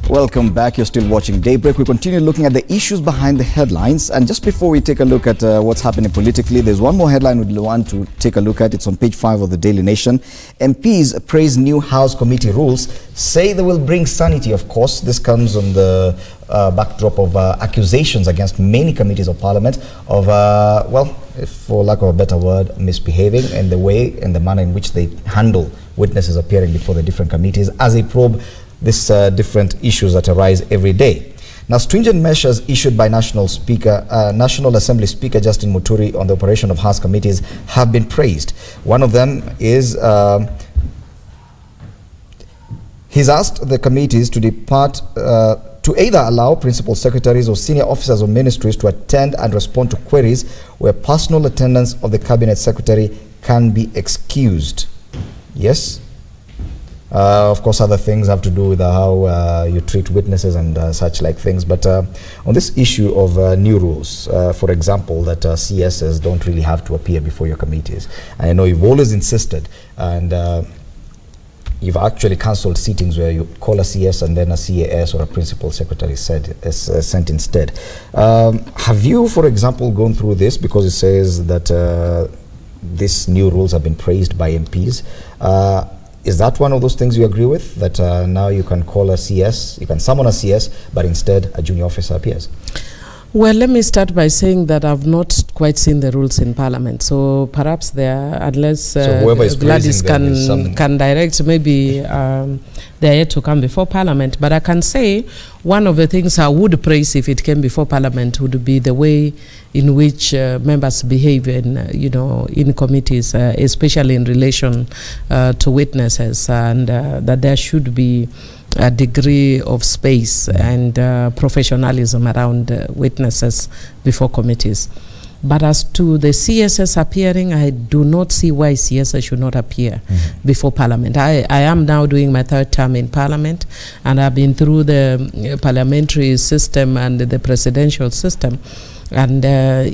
Welcome back. You're still watching Daybreak. We continue looking at the issues behind the headlines. And just before we take a look at what's happening politically, there's one more headline we'd want to take a look at. It's on page 5 of the Daily Nation. MPs praise new House committee rules, say they will bring sanity. Of course, this comes on the backdrop of accusations against many committees of Parliament of, well, for lack of a better word, misbehaving in the way and the manner in which they handle witnesses appearing before the different committees as they probe these different issues that arise every day. Now, stringent measures issued by National Assembly Speaker Justin Muturi on the operation of House committees have been praised. One of them is he's asked the committees to depart to either allow principal secretaries or senior officers of ministries to attend and respond to queries where personal attendance of the cabinet secretary can be excused. Yes. Of course, other things have to do with how you treat witnesses and such like things. But on this issue of new rules, for example, that CSs don't really have to appear before your committees. I know you've always insisted, and you've actually cancelled sittings where you call a CS and then a CAS or a principal secretary sent instead. Have you, for example, gone through this because it says that these new rules have been praised by MPs? Is that one of those things you agree with, that now you can call a CS, you can summon a CS, but instead a junior officer appears? Well, let me start by saying that I've not quite seen the rules in Parliament. So perhaps there, unless Gladys can direct, maybe they're yet to come before Parliament. But I can say one of the things I would praise if it came before Parliament would be the way in which members behave in, in committees, especially in relation to witnesses, and that there should be a degree of space and professionalism around witnesses before committees. But as to the CSS appearing, I do not see why CSS should not appear before Parliament. I am now doing my 3rd term in Parliament, and I've been through the parliamentary system and the presidential system. And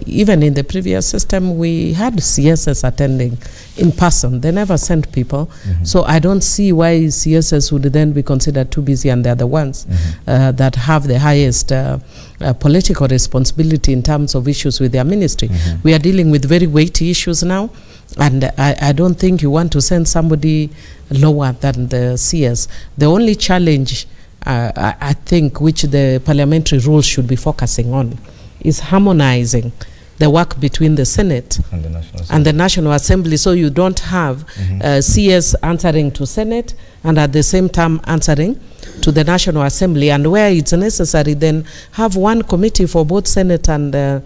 even in the previous system, we had CSS attending in person. They never sent people. So I don't see why CSS would then be considered too busy, and they're the ones that have the highest political responsibility in terms of issues with their ministry. We are dealing with very weighty issues now, and I don't think you want to send somebody lower than the CS. The only challenge, I think, which the parliamentary rules should be focusing on is harmonizing the work between the Senate and the National Assembly, so you don't have CS answering to Senate and at the same time answering to the National Assembly, and where it's necessary then have one committee for both Senate and the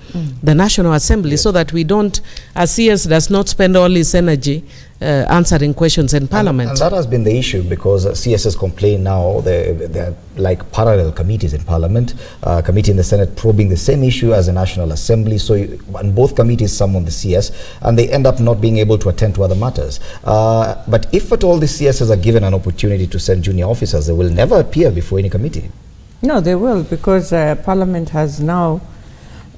National Assembly, so that we don't, CS does not spend all his energy answering questions in Parliament. And that has been the issue, because CSS complain now they're like parallel committees in Parliament, committee in the Senate probing the same issue as the National Assembly, so and both committees summon the CS, and they end up not being able to attend to other matters. But if at all the CSs are given an opportunity to send junior officers, they will never appear before any committee. No, they will, because Parliament has now,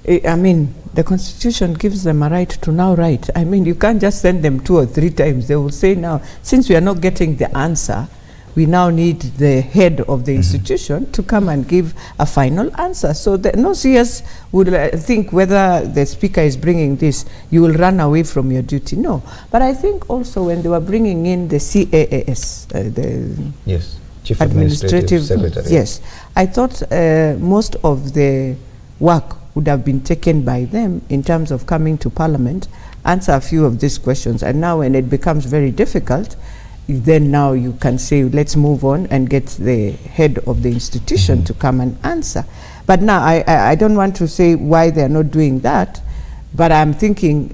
I mean, the Constitution gives them a right to now write. I mean, you can't just send them 2 or 3 times. They will say now, since we are not getting the answer, we now need the head of the institution to come and give a final answer. So no CS would think whether the Speaker is bringing this, you will run away from your duty. No. But I think also when they were bringing in the CAAS, yes, Chief Administrative Secretary. Yes. I thought most of the work would have been taken by them in terms of coming to Parliament, answer a few of these questions. And now when it becomes very difficult, then now you can say, let's move on and get the head of the institution to come and answer. But now I don't want to say why they're not doing that, but I'm thinking,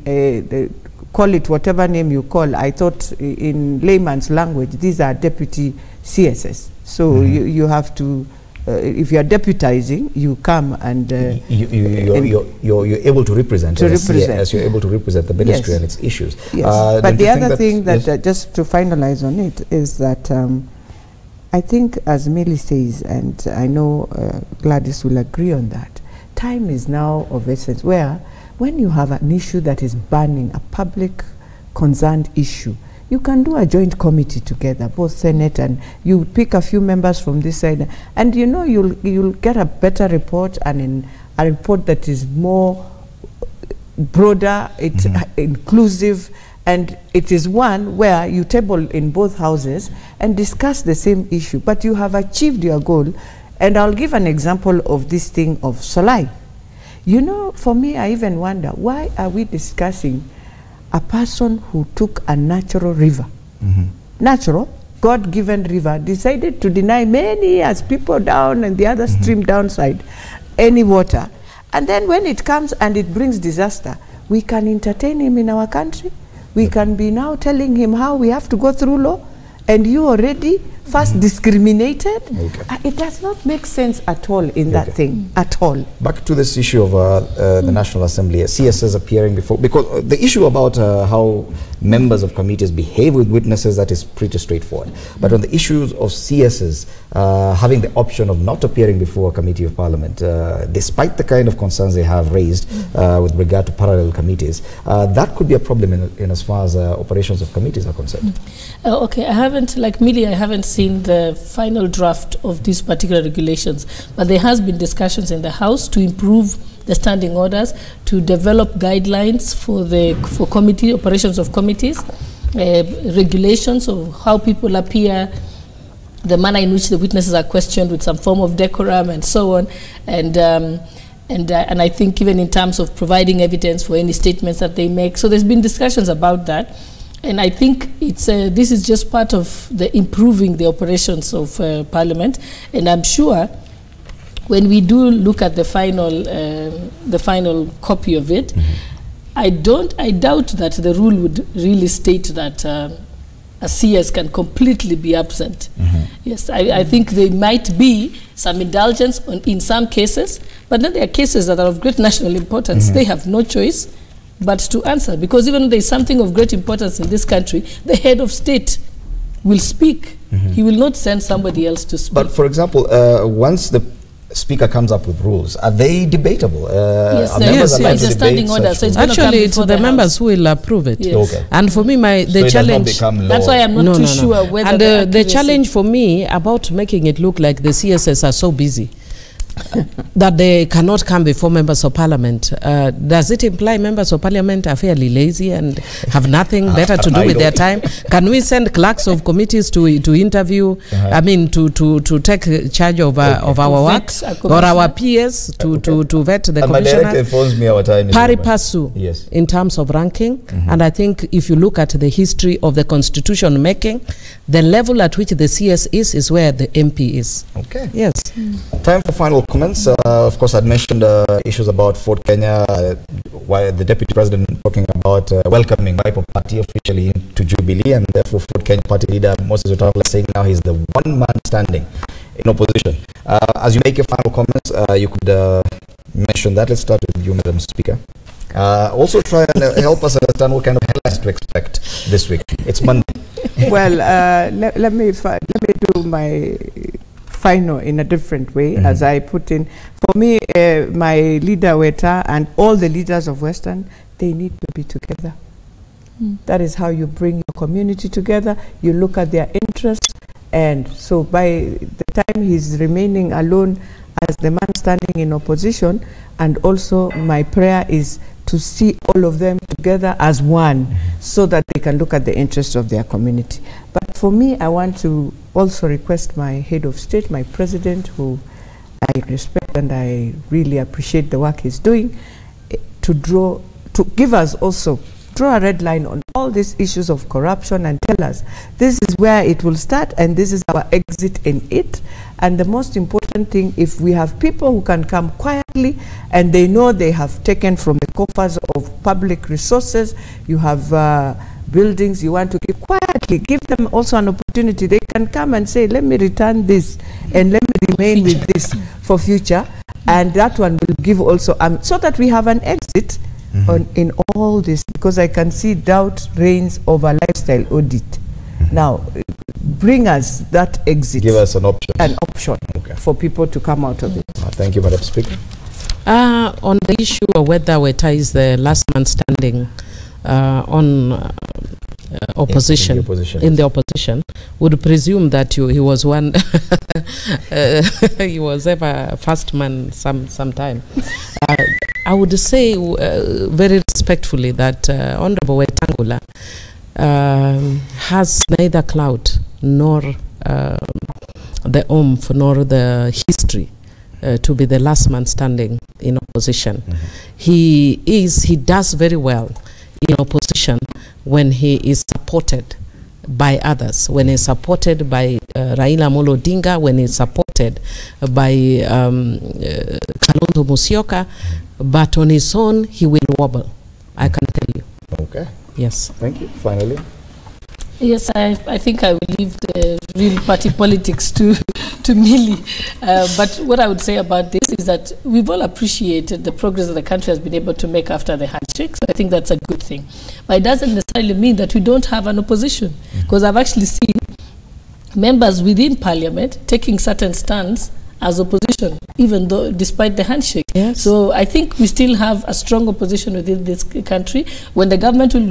call it whatever name you call. I thought in layman's language, these are deputy CSS. So you have to, if you are deputizing, you come and you're able to represent, as you're able to represent the ministry and its issues. Yes. But the other thing that just to finalize on it is that I think, as Millie says, and I know Gladys will agree on that, time is now of essence, where when you have an issue that is burning, a public concerned issue, you can do a joint committee together, both Senate, and you pick a few members from this side, and you know you'll get a better report, and in a report that is more broader, it's inclusive, and it is one where you table in both houses and discuss the same issue, but you have achieved your goal. And I'll give an example of this thing of Sholei. You know, for me, I even wonder, why are we discussing a person who took a natural river, natural, God-given river, decided to deny many years people down and the other stream downside any water, and then when it comes and it brings disaster, we can entertain him in our country. We can be now telling him how we have to go through law, and you already first discriminated. It does not make sense at all in that thing, at all. Back to this issue of the National Assembly, CSs appearing before, because the issue about how members of committees behave with witnesses, that is pretty straightforward. But on the issues of CSs having the option of not appearing before a committee of parliament, despite the kind of concerns they have raised with regard to parallel committees, that could be a problem in as far as operations of committees are concerned. Okay, I haven't, like media, I haven't seen the final draft of these particular regulations, but there has been discussions in the House to improve the standing orders, to develop guidelines for committee operations of committees, regulations of how people appear, the manner in which the witnesses are questioned with some form of decorum and so on, and I think even in terms of providing evidence for any statements that they make. So there's been discussions about that. And I think it's this is just part of the improving the operations of Parliament. And I'm sure when we do look at the final copy of it, I doubt that the rule would really state that a CS can completely be absent. Yes, I think there might be some indulgence in some cases, but then there are cases that are of great national importance. They have no choice but to answer, because even though there is something of great importance in this country, the head of state will speak. He will not send somebody else to speak. But for example, once the speaker comes up with rules, are they debatable? Yes, it's a standing order. So it's actually, it's the members who will approve it. Yes. Okay. And for me, the challenge... That's why I'm not too sure whether... And the challenge for me about making it look like the CSS are so busy that they cannot come before members of parliament. Does it imply members of parliament are fairly lazy and have nothing better to do with their time? Can we send clerks of committees to interview, I mean, to take charge of our work, or our peers to vet the commissioners? Pari passu in terms of ranking. And I think if you look at the history of the constitution making, the level at which the CS is where the MP is. Okay. Yes. Time for final comments. Of course, I'd mentioned issues about Fort Kenya, why the Deputy President talking about welcoming Wiper Party officially to Jubilee, and therefore Fort Kenya Party leader Moses Wetangula saying now he's the one man standing in opposition. As you make your final comments, you could mention that. Let's start with you, Madam Speaker. Also try and help us understand what kind of headlines to expect this week. It's Monday. Well, let me do my final in a different way, as I put in. For me, my leader Weta and all the leaders of Western, they need to be together. That is how you bring your community together. You look at their interests, and so by the time he's remaining alone as the man standing in opposition, and also my prayer is to see all of them together as one, so that they can look at the interests of their community. But for me, I want to also request my head of state, my president, who I respect and I really appreciate the work he's doing, to give us also, draw a red line on all these issues of corruption and tell us this is where it will start and this is our exit in it. And the most important thing, if we have people who can come quietly and they know they have taken from the coffers of public resources, you have buildings you want to keep quietly, give them also an opportunity. They can come and say, let me return this and let me remain with this for future. And that one will give also, so that we have an exit in all this, because I can see doubt reigns over lifestyle audit. Now, bring us that exit. Give us an option. An option for people to come out of it. Thank you, Madam Speaker. On the issue of whether Weta is the last man standing on opposition, in the opposition would presume that he was one he was ever first man sometime. I would say very respectfully that Honorable Wetangula has neither clout nor the oomph nor the history to be the last man standing in opposition. He does very well in opposition when he is supported by others, when he's supported by Raila Amolo Odinga, when he's supported by Kalonzo Musyoka, but on his own he will wobble, I can tell you. Okay. Yes. Thank you. Finally. Yes, I think I will leave the real party politics to Millie. But what I would say about this is that we've all appreciated the progress that the country has been able to make after the handshake. So I think that's a good thing. But it doesn't necessarily mean that we don't have an opposition. Because I've actually seen members within parliament taking certain stands as opposition, even though despite the handshake. Yes. So I think we still have a strong opposition within this country. When the government will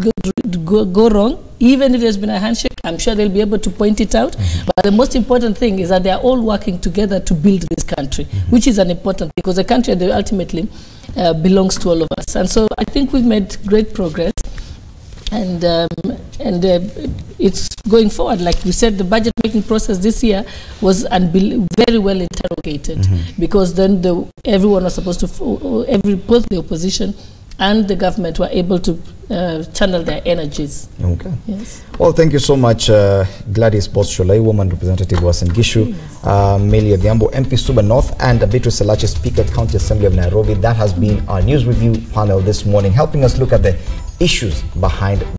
go wrong, even if there's been a handshake, I'm sure they'll be able to point it out. But the most important thing is that they are all working together to build this country, which is an important thing, because the country ultimately belongs to all of us. And so I think we've made great progress. And it's going forward. Like we said, the budget making process this year was very well interrogated, because then everyone was supposed to, both the opposition and the government were able to channel their energies. Okay. Yes. Well, thank you so much, Gladys Sholei, Woman Representative Uasin Gishu, Millie Odhiambo, MP Suba North, and Beatrice Salache, Speaker, County Assembly of Nairobi. That has been our news review panel this morning, helping us look at the issues behind